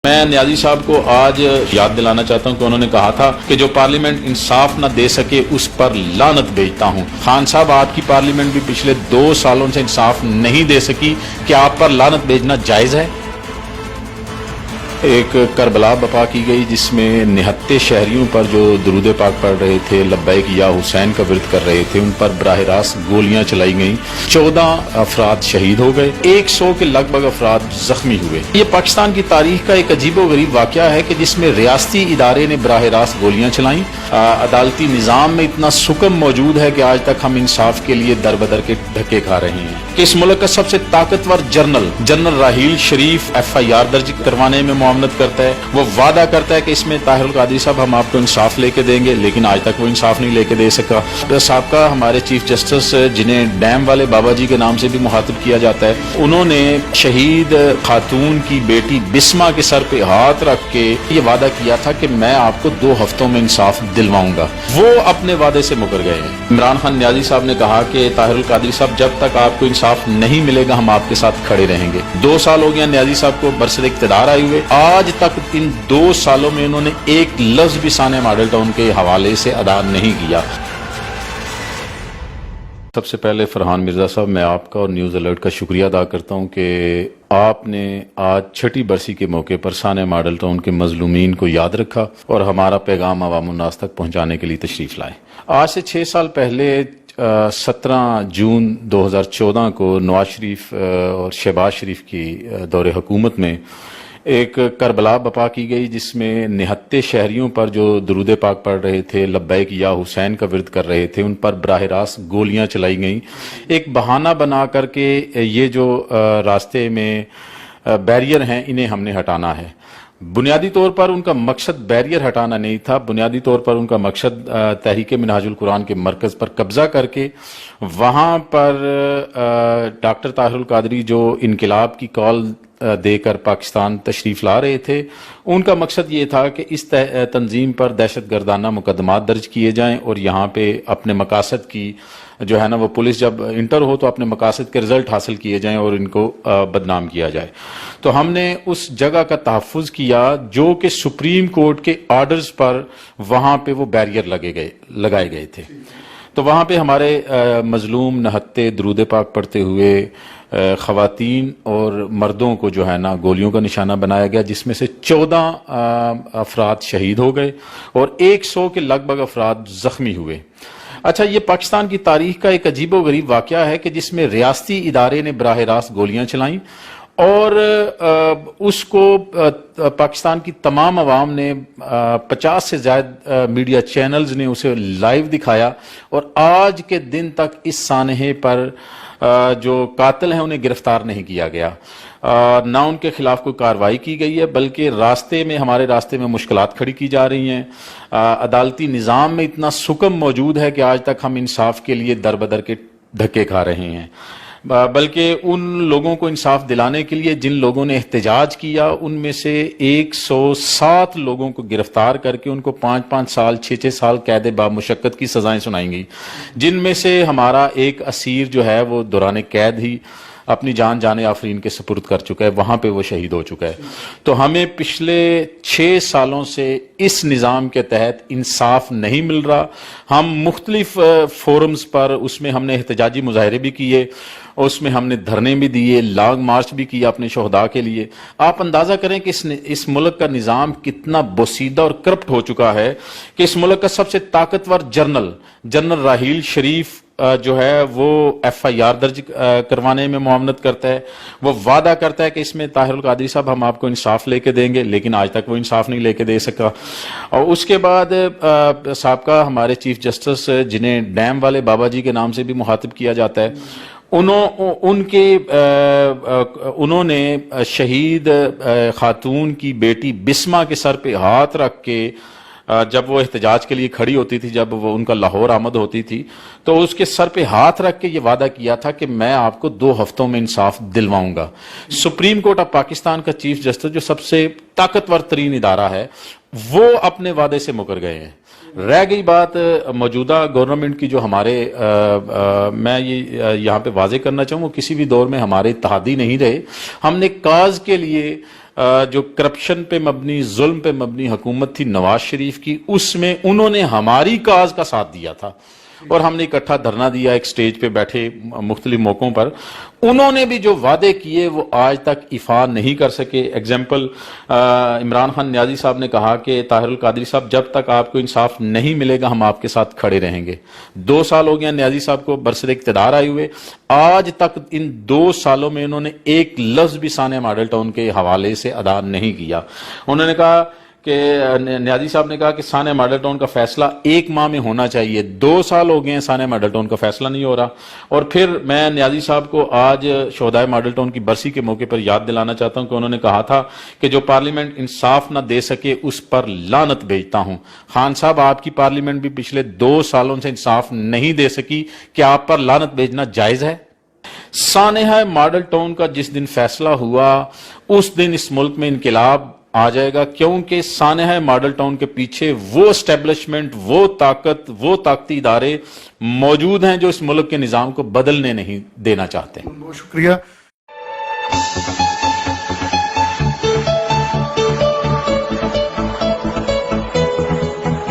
میں نیازی صاحب کو آج یاد دلانا چاہتا ہوں کہ انہوں نے کہا تھا کہ جو پارلیمنٹ انصاف نہ دے سکے اس پر لعنت بھیجتا ہوں۔ خان صاحب، آپ کی پارلیمنٹ بھی پچھلے 2 سالوں سے انصاف نہیں دے سکی، کیا آپ پر لعنت بھیجنا جائز ہے؟ ایک کربلا بپا کی گئی جس میں نہتے شہریوں پر جو درود پاک پڑھ رہے تھے، لبیک یا حسین کا ورد کر رہے تھے، ان پر براہ راست گولیاں چلائی گئیں۔ 14 افراد شہید ہو گئے، 100 کے لگ بھگ افراد زخمی ہوئے۔ یہ پاکستان کی تاریخ کا ایک عجیب و غریب واقعہ ہے کہ جس میں ریاستی ادارے نے براہ راست گولیاں چلائیں۔ عدالتی نظام میں اتنا سکم موجود ہے کہ آج تک ہم انصاف کے لیے در بدر کے دھکے کھا رہے ہیں کہ اس ملک کا سب سے طاقتور جنرل راحیل شریف FIR درج کروانے میں معاونت کرتا ہے۔ وہ وعدہ کرتا ہے کہ اس میں طاہر القادری صاحب ہم آپ کو انصاف لے کے دیں گے، لیکن آج تک وہ انصاف نہیں لے کے دے سکا۔ سابقہ ہمارے چیف جسٹس جنہیں ڈیم والے بابا جی کے نام سے بھی مخاطب کیا جاتا ہے، انہوں نے شہید خاتون کی بیٹی بسما کے سر پہ ہاتھ رکھ کے یہ وعدہ کیا تھا کہ میں آپ کو 2 ہفتوں میں انصاف دلواؤں گا۔ وہ اپنے وعدے سے مکر گئے ہیں۔ عمران خان نیازی صاحب نے کہا کہ طاہر القادری صاحب جب تک آپ کو انصاف نہیں ملے گا ہم آپ کے ساتھ کھڑے رہیں گے۔ 2 سال ہو گیا نیازی صاحب کو برسر اقتدار آئے ہوئے، آج تک ان 2 سالوں میں انہوں نے ایک لفظ بھی سانحہ ماڈل ٹاؤن کے حوالے سے ادا نہیں کیا۔ سب سے پہلے فرحان مرزا صاحب، میں آپ کا اور نیوز الرٹ کا شکریہ ادا کرتا ہوں کہ آپ نے آج 6ٹی برسی کے موقع پر سانحہ ماڈل ٹاؤن کے مظلومین کو یاد رکھا اور ہمارا پیغام عوام الناس تک پہنچانے کے لیے تشریف لائے۔ آج سے 6 سال پہلے 17 جون 2014 کو نواز شریف اور شہباز شریف کی دور حکومت میں ایک کربلا بپا کی گئی جس میں نہتے شہریوں پر جو درود پاک پڑھ رہے تھے، لبیک یا حسین کا ورد کر رہے تھے، ان پر براہ راست گولیاں چلائی گئیں۔ ایک بہانہ بنا کر کے یہ جو راستے میں بیریئر ہیں انہیں ہم نے ہٹانا ہے۔ بنیادی طور پر ان کا مقصد بیریئر ہٹانا نہیں تھا، بنیادی طور پر ان کا مقصد تحریک منہاج القرآن کے مرکز پر قبضہ کر کے وہاں پر ڈاکٹر طاہر القادری جو انقلاب کی کال دے کر پاکستان تشریف لا رہے تھے، ان کا مقصد یہ تھا کہ اس تنظیم پر دہشت گردانہ مقدمات درج کیے جائیں اور یہاں پہ اپنے مقاصد کی جو ہے نا وہ پولیس جب انٹر ہو تو اپنے مقاصد کے رزلٹ حاصل کیے جائیں اور ان کو بدنام کیا جائے۔ تو ہم نے اس جگہ کا تحفظ کیا جو کہ سپریم کورٹ کے آرڈرز پر وہاں پہ وہ بیریئر لگائے گئے تھے۔ تو وہاں پہ ہمارے مظلوم نہتے درود پاک پڑھتے ہوئے خواتین اور مردوں کو جو ہے نا گولیوں کا نشانہ بنایا گیا، جس میں سے 14 افراد شہید ہو گئے اور 100 کے لگ بھگ افراد زخمی ہوئے۔ اچھا، یہ پاکستان کی تاریخ کا ایک عجیب و غریب واقعہ ہے کہ جس میں ریاستی ادارے نے براہ راست گولیاں چلائیں اور اس کو پاکستان کی تمام عوام نے 50 سے زائد میڈیا چینلز نے اسے لائیو دکھایا اور آج کے دن تک اس سانحے پر جو قاتل ہیں انہیں گرفتار نہیں کیا گیا، نہ ان کے خلاف کوئی کارروائی کی گئی ہے، بلکہ ہمارے راستے میں مشکلات کھڑی کی جا رہی ہیں۔ عدالتی نظام میں اتنا سکم موجود ہے کہ آج تک ہم انصاف کے لیے در بدر کے دھکے کھا رہے ہیں، بلکہ ان لوگوں کو انصاف دلانے کے لیے جن لوگوں نے احتجاج کیا ان میں سے 107 لوگوں کو گرفتار کر کے ان کو 5-5 سال 6-6 سال قید بامشقت کی سزائیں سنائیں گئی، جن میں سے ہمارا ایک اسیر جو ہے وہ دوران قید ہی اپنی جان آفرین کے سپرد کر چکا ہے، وہاں پہ وہ شہید ہو چکا ہے۔ تو ہمیں پچھلے 6 سالوں سے اس نظام کے تحت انصاف نہیں مل رہا۔ ہم مختلف فورمز پر اس میں ہم نے احتجاجی مظاہرے بھی کیے، اس میں ہم نے دھرنے بھی دیے، لانگ مارچ بھی کیا اپنے شہداء کے لیے۔ آپ اندازہ کریں کہ اس ملک کا نظام کتنا بوسیدہ اور کرپٹ ہو چکا ہے کہ اس ملک کا سب سے طاقتور جنرل راحیل شریف جو ہے وہ FIR درج کروانے میں معاونت کرتا ہے۔ وہ وعدہ کرتا ہے کہ اس میں طاہر القادری صاحب ہم آپ کو انصاف لے کے دیں گے، لیکن آج تک وہ انصاف نہیں لے کے دے سکا۔ اور اس کے بعد سابقہ ہمارے چیف جسٹس جنہیں ڈیم والے بابا جی کے نام سے بھی مخاطب کیا جاتا ہے، انہوں نے شہید خاتون کی بیٹی بسما کے سر پہ ہاتھ رکھ کے جب وہ احتجاج کے لیے کھڑی ہوتی تھی، جب وہ ان کا لاہور آمد ہوتی تھی، تو اس کے سر پہ ہاتھ رکھ کے یہ وعدہ کیا تھا کہ میں آپ کو 2 ہفتوں میں انصاف دلواؤں گا۔ سپریم کورٹ آف پاکستان کا چیف جسٹس جو سب سے طاقتور ترین ادارہ ہے، وہ اپنے وعدے سے مکر گئے ہیں۔ رہ گئی بات موجودہ گورنمنٹ کی، جو ہمارے میں یہ یہاں پہ واضح کرنا چاہوں، وہ کسی بھی دور میں ہمارے اتحادی نہیں رہے۔ ہم نے کاز کے لیے جو کرپشن پہ مبنی ظلم پہ مبنی حکومت تھی نواز شریف کی، اس میں انہوں نے ہماری کاز کا ساتھ دیا تھا اور ہم نے اکٹھا دھرنا دیا، ایک سٹیج پہ بیٹھے مختلف موقعوں پر. انہوں نے بھی جو وعدے کیے وہ آج تک ایفا نہیں کر سکے. ایگزامپل عمران خان نیازی صاحب نے کہا کہ طاہر القادری صاحب جب تک آپ کو انصاف نہیں ملے گا ہم آپ کے ساتھ کھڑے رہیں گے. 2 سال ہو گیا نیازی صاحب کو برسر اقتدار آئے ہوئے، آج تک ان 2 سالوں میں انہوں نے ایک لفظ بھی ثانیہ ماڈل ٹاؤن کے حوالے سے ادا نہیں کیا. انہوں نے کہا کہ نیازی صاحب نے کہا کہ ثانیہ ماڈل ٹاؤن کا فیصلہ 1 ماہ میں ہونا چاہیے. 2 سال ہو گئے ہیں ثانیہ ماڈل ٹاؤن کا فیصلہ نہیں ہو رہا. اور پھر میں نیازی صاحب کو آج شہدائے ماڈل ٹاؤن کی برسی کے موقع پر یاد دلانا چاہتا ہوں کہ انہوں نے کہا تھا کہ جو پارلیمنٹ انصاف نہ دے سکے اس پر لعنت بھیجتا ہوں. خان صاحب آپ کی پارلیمنٹ بھی پچھلے 2 سالوں سے انصاف نہیں دے سکی، کیا آپ پر لعنت بھیجنا جائز ہے؟ سانحہ ماڈل ٹاؤن کا جس دن فیصلہ ہوا اس دن اس ملک میں انقلاب آ جائے گا، کیونکہ سانحہ ماڈل ٹاؤن کے پیچھے وہ اسٹیبلشمنٹ، وہ طاقت، وہ طاقتی ادارے موجود ہیں جو اس ملک کے نظام کو بدلنے نہیں دینا چاہتے. بہت شکریہ.